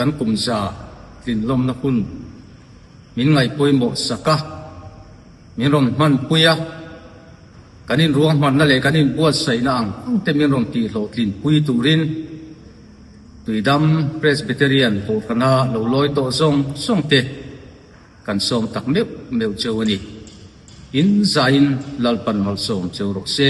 kan kumza tin lom na kun min ngai poi mo saka min rom man puya kanin ruang man na le kanin buat sai na ang te min rom ti lo tin pui turin tuidam presbyterian ko kana lo loi to song te kan som tak meu chewani in zain lalpan mal som cheu rok se